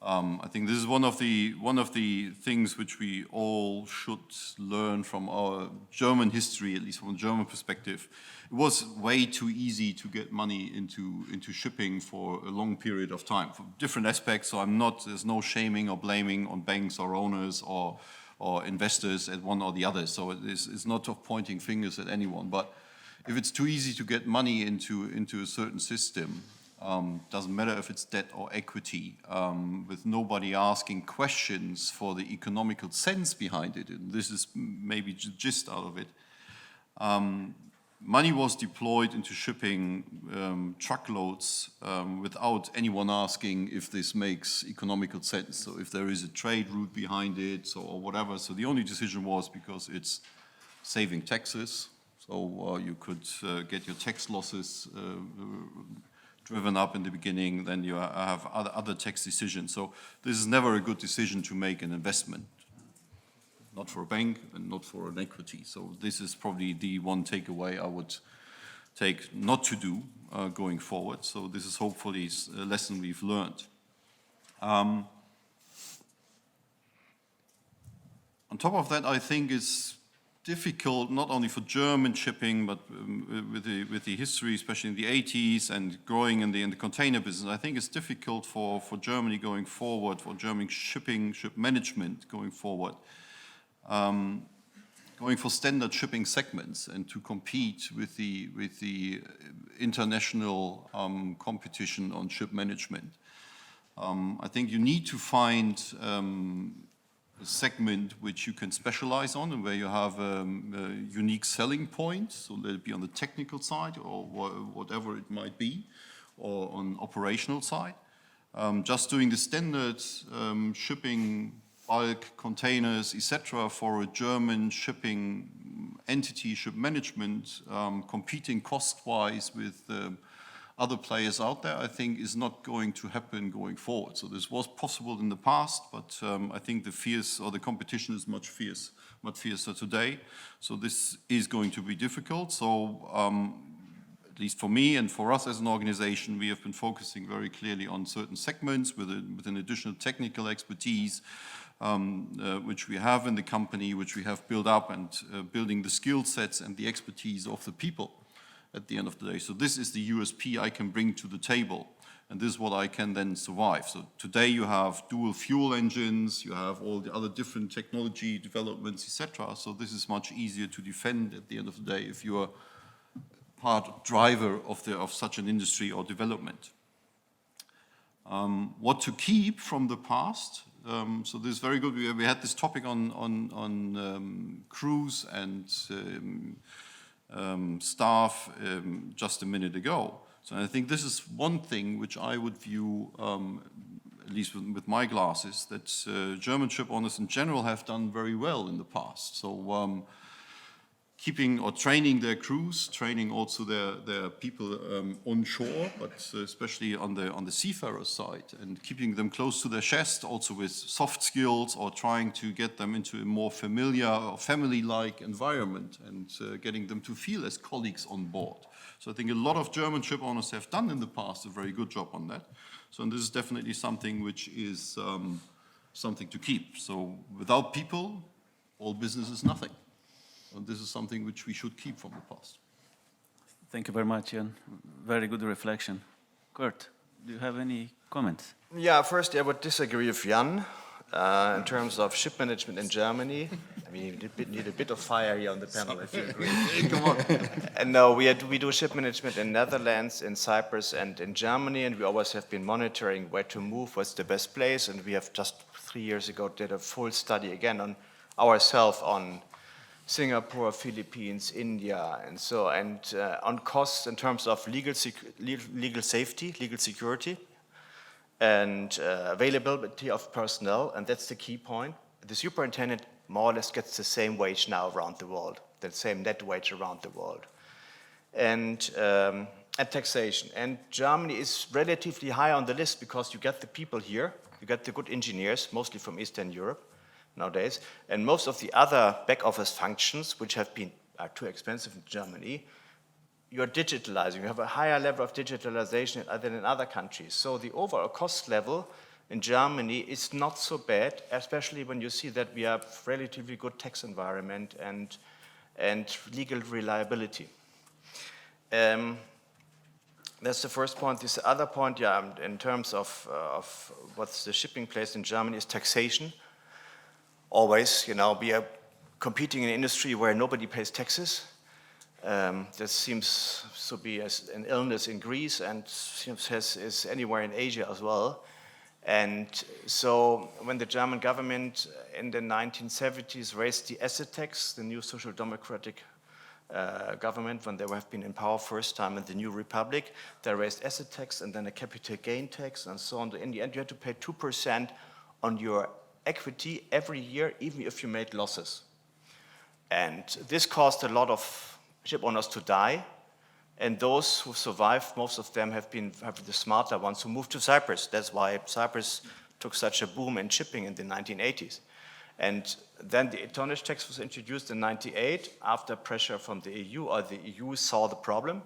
I think this is one of the things which we all should learn from our German history, at least from a German perspective. It was way too easy to get money into shipping for a long period of time, for different aspects. So there's no shaming or blaming on banks or owners or investors at one or the other. So it's not of pointing fingers at anyone. But if it's too easy to get money into a certain system, doesn't matter if it's debt or equity, with nobody asking questions for the economical sense behind it, and this is maybe the gist out of it. Money was deployed into shipping truckloads without anyone asking if this makes economical sense. So if there is a trade route behind it or whatever. So the only decision was because it's saving taxes. So you could get your tax losses driven up in the beginning, then you have other tax decisions. So this is never a good decision to make an investment. Not for a bank and not for an equity. So this is probably the one takeaway I would take not to do going forward. So this is hopefully a lesson we've learned. On top of that, I think it's difficult not only for German shipping, but with the history, especially in the 80s and growing in the container business. I think it's difficult for Germany going forward, for German ship management going forward. Going for standard shipping segments and to compete with the international competition on ship management. I think you need to find a segment which you can specialize on and where you have a unique selling point, so let it be on the technical side or whatever it might be, or on operational side. Just doing the standard shipping, bulk containers, etc., for a German shipping entity, ship management, competing cost-wise with other players out there, I think is not going to happen going forward. So this was possible in the past, but I think the competition is much fiercer today. So this is going to be difficult. So at least for me and for us as an organization, we have been focusing very clearly on certain segments with an additional technical expertise, which we have in the company, which we have built up, and building the skill sets and the expertise of the people at the end of the day. So this is the USP I can bring to the table, and this is what I can then survive. So today you have dual fuel engines, you have all the other different technology developments, etc. So this is much easier to defend at the end of the day if you are driver of such an industry or development. What to keep from the past? So this is very good. We had this topic on Kruse and staff just a minute ago. So I think this is one thing which I would view, at least with my glasses, that German ship owners in general have done very well in the past. So keeping or training their crews, training also their people on shore, but especially on the seafarer side, and keeping them close to their chest, also with soft skills, or trying to get them into a more familiar or family-like environment, and getting them to feel as colleagues on board. So I think a lot of German ship owners have done in the past a very good job on that. So and this is definitely something which is something to keep. So without people, all business is nothing. And this is something which we should keep from the past. Thank you very much, Jan. Very good reflection. Kurt, do you have any comments? Yeah, first I would disagree with Jan in terms of ship management in Germany. I mean, you need a bit of fire here on the panel if you agree. Come on. And no, we do ship management in Netherlands, in Cyprus, and in Germany, and we always have been monitoring where to move, what's the best place, and we have just 3 years ago did a full study again on ourselves on Singapore, Philippines, India, and so, and on costs in terms of legal safety, legal security, and availability of personnel, and that's the key point. The superintendent more or less gets the same wage now around the world, the same net wage around the world. And taxation. And Germany is relatively high on the list because you get the people here, you get the good engineers, mostly from Eastern Europe nowadays, and most of the other back office functions, which are too expensive in Germany, you're digitalizing. You have a higher level of digitalization than in other countries. So the overall cost level in Germany is not so bad, especially when you see that we have relatively good tax environment and legal reliability. That's the first point. This other point, yeah, in terms of what's the shipping place in Germany is taxation. Always, you know, we are competing in an industry where nobody pays taxes. This seems to be an illness in Greece and is anywhere in Asia as well. And so when the German government in the 1970s raised the asset tax, the new social democratic government, when they have been in power first time in the new republic, they raised asset tax and then a capital gain tax and so on. In the end, you had to pay 2% on your equity every year, even if you made losses. And this caused a lot of ship owners to die. And those who survived, most of them have the smarter ones who moved to Cyprus. That's why Cyprus took such a boom in shipping in the 1980s. And then the tonnage tax was introduced in 1998 after pressure from the EU, or the EU saw the problem.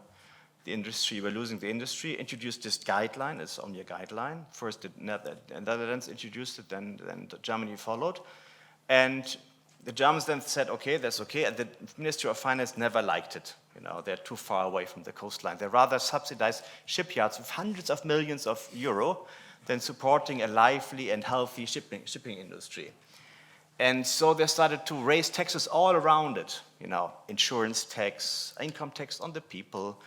The industry, we're losing the industry, introduced this guideline. It's only a guideline. First the Netherlands introduced it, then Germany followed. And the Germans then said, okay, that's okay. And the Ministry of Finance never liked it. You know, they're too far away from the coastline. They rather subsidize shipyards with hundreds of millions of euro than supporting a lively and healthy shipping industry. And so they started to raise taxes all around it. You know, insurance tax, income tax on the people,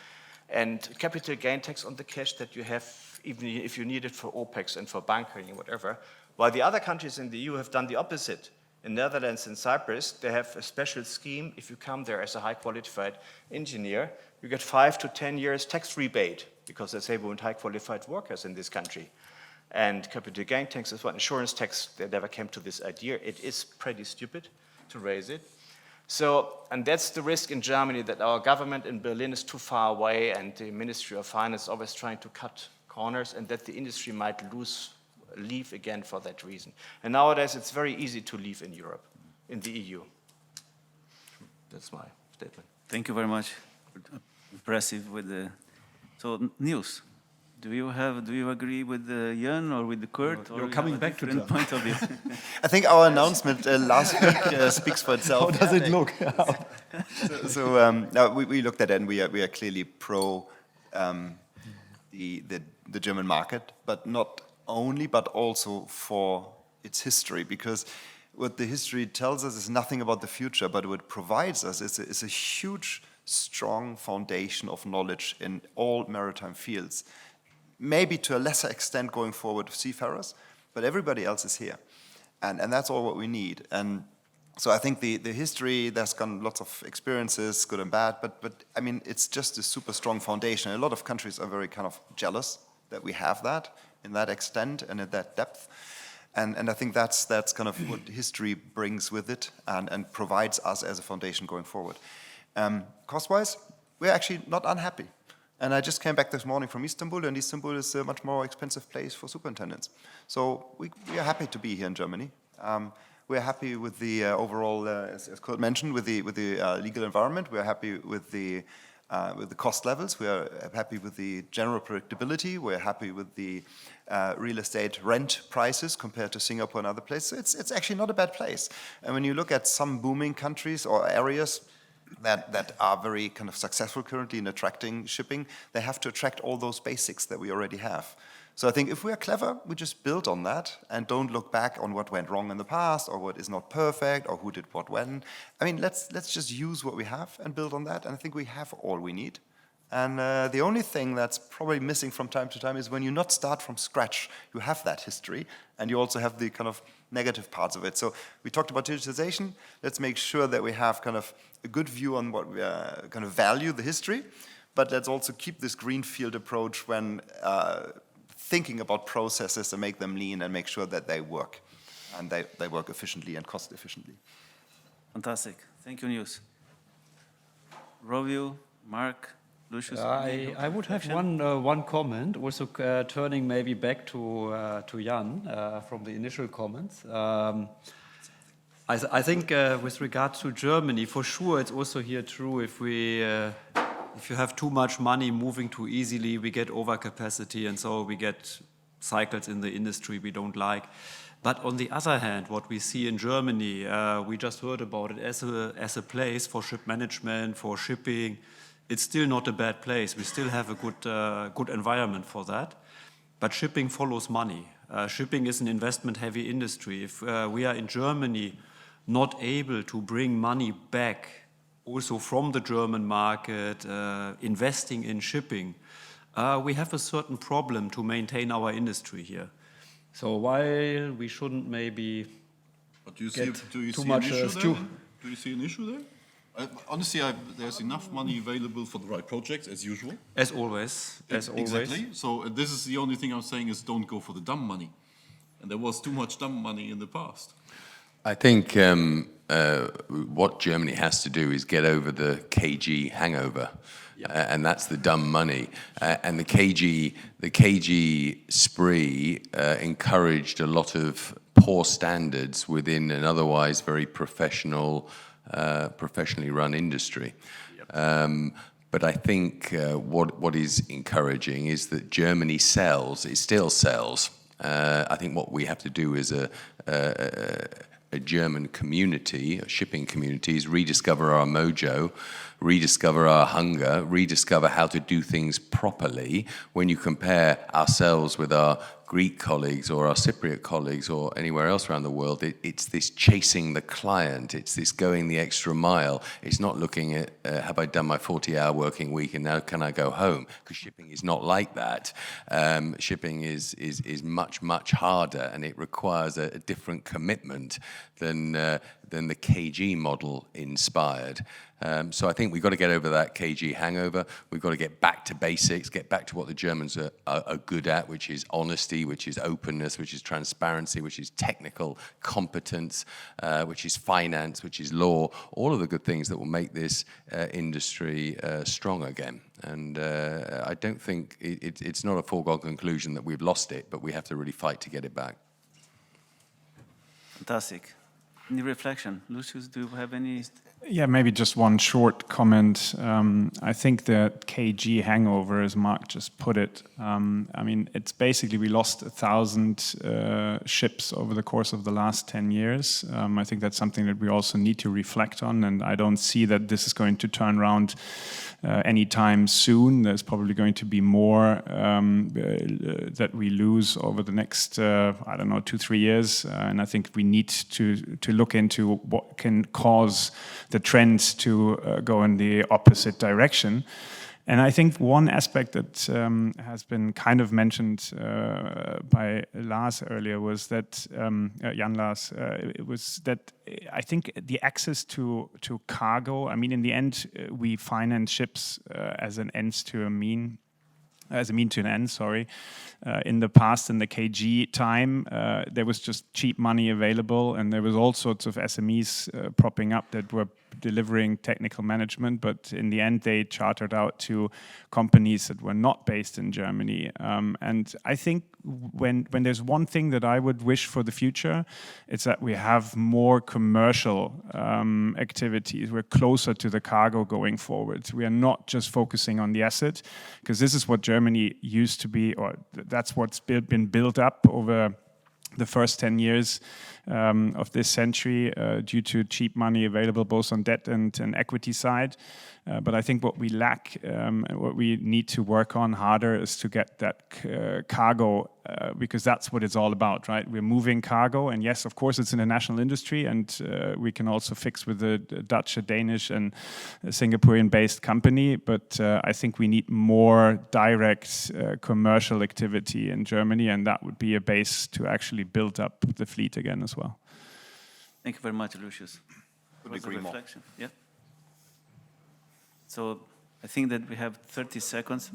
and capital gain tax on the cash that you have, even if you need it for OPEX and for bunkering and whatever. While the other countries in the EU have done the opposite. In Netherlands and Cyprus, they have a special scheme. If you come there as a high-qualified engineer, you get 5 to 10 years tax rebate, because they say we want high-qualified workers in this country. And capital gain tax is what insurance tax, they never came to this idea. It is pretty stupid to raise it. So, and that's the risk in Germany, that our government in Berlin is too far away and the Ministry of Finance is always trying to cut corners, and that the industry might leave again for that reason. And nowadays it's very easy to leave in Europe, in the EU. That's my statement. Thank you very much. Impressive with the... So, Nils, do you agree with Jan or with the Kurt? You're or coming you have back to different Jan. point of view? I think our announcement last week speaks for itself. How does it look? Now we looked at it, and we are clearly pro the German market, but not only, but also for its history, because what the history tells us is nothing about the future, but what it provides us is a huge, strong foundation of knowledge in all maritime fields. Maybe to a lesser extent going forward with seafarers, but everybody else is here. And that's all what we need. And So I think the history, there's gone lots of experiences, good and bad, but I mean, it's just a super strong foundation. A lot of countries are very kind of jealous that we have that in that extent and at that depth. And I think that's kind of what history brings with it and provides us as a foundation going forward. Cost-wise, we're actually not unhappy. And I just came back this morning from Istanbul, and Istanbul is a much more expensive place for superintendents. So we are happy to be here in Germany. We're happy with the overall, as Kurt mentioned, with the legal environment. We're happy with the cost levels. We are happy with the general predictability. We're happy with the real estate rent prices compared to Singapore and other places. It's actually not a bad place. And when you look at some booming countries or areas that are very kind of successful currently in attracting shipping, they have to attract all those basics that we already have. So I think if we are clever, we just build on that and don't look back on what went wrong in the past or what is not perfect or who did what when. I mean, let's just use what we have and build on that. And I think we have all we need. And the only thing that's probably missing from time to time is when you not start from scratch, you have that history and you also have the kind of negative parts of it. So we talked about digitization. Let's make sure that we have kind of a good view on what we kind of value the history, but let's also keep this greenfield approach when thinking about processes and make them lean and make sure that they work and they work efficiently and cost efficiently. Fantastic. Thank you, Nils. Rowil, Mark, Lucius. I would have one comment, also turning maybe back to Jan from the initial comments. I think with regard to Germany, for sure it's also here true if you have too much money moving too easily, we get overcapacity and so we get cycles in the industry we don't like. But on the other hand, what we see in Germany, we just heard about it as a place for ship management, for shipping. It's still not a bad place. We still have a good environment for that. But shipping follows money. Shipping is an investment-heavy industry. If we are in Germany not able to bring money back also from the German market, investing in shipping, we have a certain problem to maintain our industry here. So while we shouldn't maybe get too much... Do you see an issue there? Honestly, there's enough money available for the right projects, as usual. As always. Exactly. So this is the only thing I'm saying is don't go for the dumb money. And there was too much dumb money in the past. I think what Germany has to do is get over the KG hangover. And that's the dumb money. And the KG spree encouraged a lot of poor standards within an otherwise very professionally run industry. But I think what is encouraging is that Germany sells, it still sells. I think what we have to do as a German community, a shipping community, is rediscover our mojo, rediscover our hunger, rediscover how to do things properly. When you compare ourselves with our Greek colleagues or our Cypriot colleagues or anywhere else around the world, it's this chasing the client, it's this going the extra mile. It's not looking at, have I done my 40-hour working week and now can I go home? Because shipping is not like that. Shipping is much, much harder and it requires a different commitment than the KG model inspired. So I think we've got to get over that KG hangover. We've got to get back to basics, get back to what the Germans are good at, which is honesty, which is openness, which is transparency, which is technical competence, which is finance, which is law, all of the good things that will make this industry strong again. And I don't think it's not a foregone conclusion that we've lost it, but we have to really fight to get it back. Fantastic. Any reflection? Lucius, do you have any? Yeah, maybe just one short comment. I think the KG hangover, as Mark just put it, I mean, it's basically we lost 1,000 ships over the course of the last 10 years. I think that's something that we also need to reflect on, and I don't see that this is going to turn around anytime soon. There's probably going to be more that we lose over the next, I don't know, 2-3 years. And I think we need to look into what can cause the trends to go in the opposite direction. And I think one aspect that has been kind of mentioned by Lars earlier was that, Jan-Lars, it was that I think the access to cargo, I mean, in the end, we finance ships as an ends to a mean. As a mean to an end, sorry. In the past, in the KG time, there was just cheap money available, and there was all sorts of SMEs propping up that were delivering technical management, but in the end, they chartered out to companies that were not based in Germany. And I think when there's one thing that I would wish for the future, it's that we have more commercial activities. We're closer to the cargo going forward. We are not just focusing on the asset, because this is what Germany used to be, or that's what's been built up over the first 10 years of this century due to cheap money available both on debt and equity side. But I think what we lack and what we need to work on harder is to get that cargo, because that's what it's all about, right? We're moving cargo, and yes, of course, it's an international industry, and we can also fix with a Dutch, a Danish, and a Singaporean-based company. But I think we need more direct commercial activity in Germany, and that would be a base to actually build up the fleet again as well. Thank you very much, Lucius. Couldn't agree more. Reflection. Yeah. So I think that we have 30 seconds.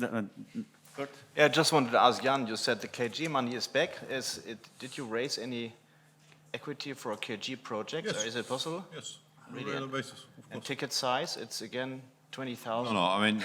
Kurt? Yeah, I just wanted to ask Jan, you said the KG money is back. Did you raise any equity for a KG project? Yes. Or is it possible? Yes, on a Really? regular basis, of And course. ticket size, it's again 20,000? No, I mean,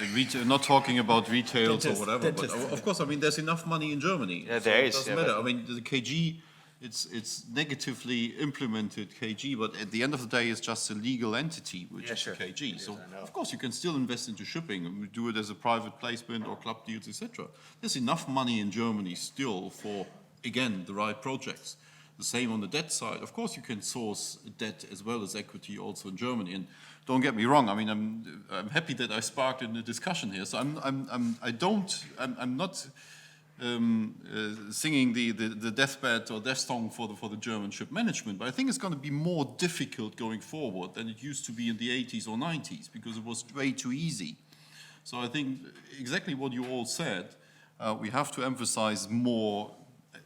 not talking about retails or whatever, but of course, I mean, there's enough money in Germany. Yeah, there so is, It doesn't yeah, matter. but- I mean, the KG, it's negatively implemented KG, but at the end of the day, it's just a legal entity, which Yeah, is sure. the KG. So, I know. of course, you can still invest into shipping, and we do it as a private placement or club deals, etc. There's enough money in Germany still for, again, the right projects. The same on the debt side. Of course, you can source debt as well as equity also in Germany. And don't get me wrong. I mean, I'm happy that I sparked in the discussion here. So I'm not singing the deathbed or death song for the German ship management. But I think it's going to be more difficult going forward than it used to be in the 80s or 90s, because it was way too easy. So I think exactly what you all said. We have to emphasize more.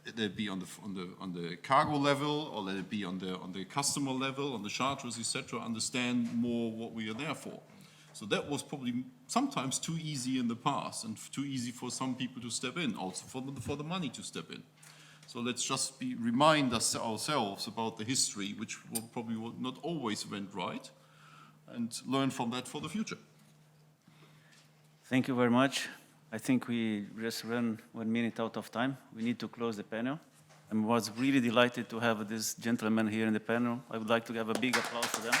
Let it be on the cargo level, or let it be on the customer level, on the charters, etc. Understand more what we are there for. So that was probably sometimes too easy in the past, and too easy for some people to step in, also for the money to step in. So let's just remind ourselves about the history, which probably not always went right, and learn from that for the future. Thank you very much. I think we just ran 1 minute out of time. We need to close the panel. I was really delighted to have this gentleman here in the panel. I would like to have a big applause for them.